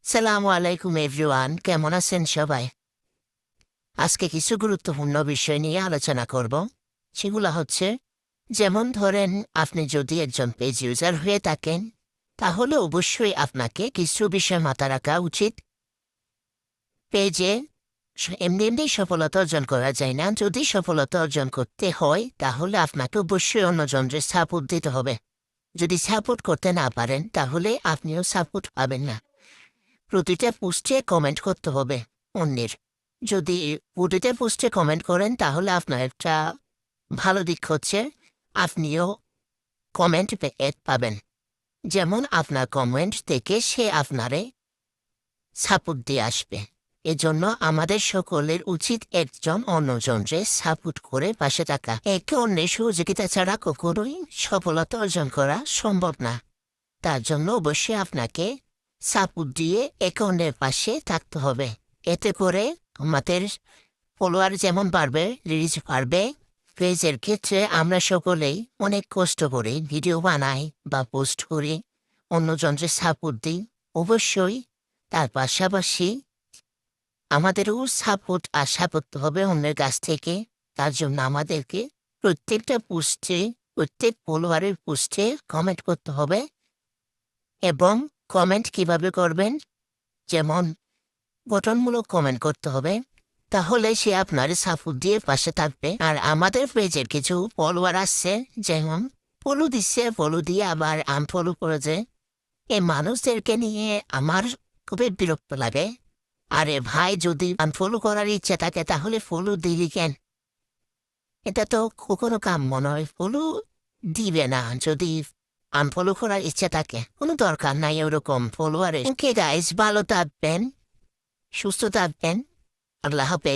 সালামু আলাইকুম এভরিওয়ান, কেমন আছেন সবাই? আজকে কিছু গুরুত্বপূর্ণ বিষয় নিয়ে আলোচনা করব। সেগুলো হচ্ছে, যেমন ধরেন আপনি যদি একজন পেজ ইউজার হয়ে থাকেন, তাহলে অবশ্যই আপনাকে কিছু বিষয় মাথায় রাখা উচিত। পেজে এমনি এমনি সফলতা অর্জন করা যায় না। যদি সফলতা অর্জন করতে হয় তাহলে আপনাকে অবশ্যই অন্যজনকে সাপোর্ট দিতে হবে। যদি সাপোর্ট করতে না পারেন তাহলে আপনিও সাপোর্ট পাবেন না। প্রতিটা পোস্টে কমেন্ট করতে হবে অন্যের। যদি প্রতিটা পোস্টে কমেন্ট করেন তাহলে আপনার একটা ভালো দিক হচ্ছে আপনিও কমেন্ট পাবেন। যেমন আপনার কমেন্ট থেকে সে আপনারে সাপোর্ট দিয়ে আসবে। এজন্য আমাদের সকলের উচিত একজন অন্যজনকে সাপোর্ট করে পাশে থাকা। একে অন্যের সহযোগিতা ছাড়া কখনোই সফলতা অর্জন করা সম্ভব না। তার জন্য অবশ্যই আপনাকে সাপোর্ট দিয়ে একে অন্যের পাশে থাকতে হবে। এতে করে আমাদের ফলোয়ার যেমন বাড়বে, রিচ বাড়বে। পেজের ক্ষেত্রে আমরা সকলেই অনেক কষ্ট করে ভিডিও বানাই বা পোস্ট করি, অন্যজনকে সাপোর্ট দিই। অবশ্যই তার পাশাপাশি আমাদেরও সাপোর্ট আশা করতে হবে অন্যের কাছ থেকে। তার জন্য আমাদেরকে প্রত্যেকটা পোস্টে, প্রত্যেক ফলোয়ারের পোস্টে কমেন্ট করতে হবে। এবং কমেন্ট কিভাবে করবেন? যেমন গঠনমূলক কমেন্ট করতে হবে, তাহলে সে আপনার সাপোর্ট দিয়ে পাশে থাকবে। আর আমাদের পেজের কিছু ফলোয়ার আসছে, যেমন ফলো দিচ্ছে, ফলো দিয়ে আবার আনফলো করেছে। এই মানুষদেরকে নিয়ে আমার খুবই বিরক্ত লাগে। আরে ভাই, যদি আনফলো করার ইচ্ছে থাকে তাহলে ফলো দিবি কেন? এটা তো কখনো কাম্য নয়। ফলো দিবে না যদি আনফলো করার ইচ্ছে থাকে। কোনো দরকার নাই ওরকম ফলোয়ারের। ওকে গাইস, ভালো থাকবেন, সুস্থ থাকবেন। আল্লাহ হাফেজ।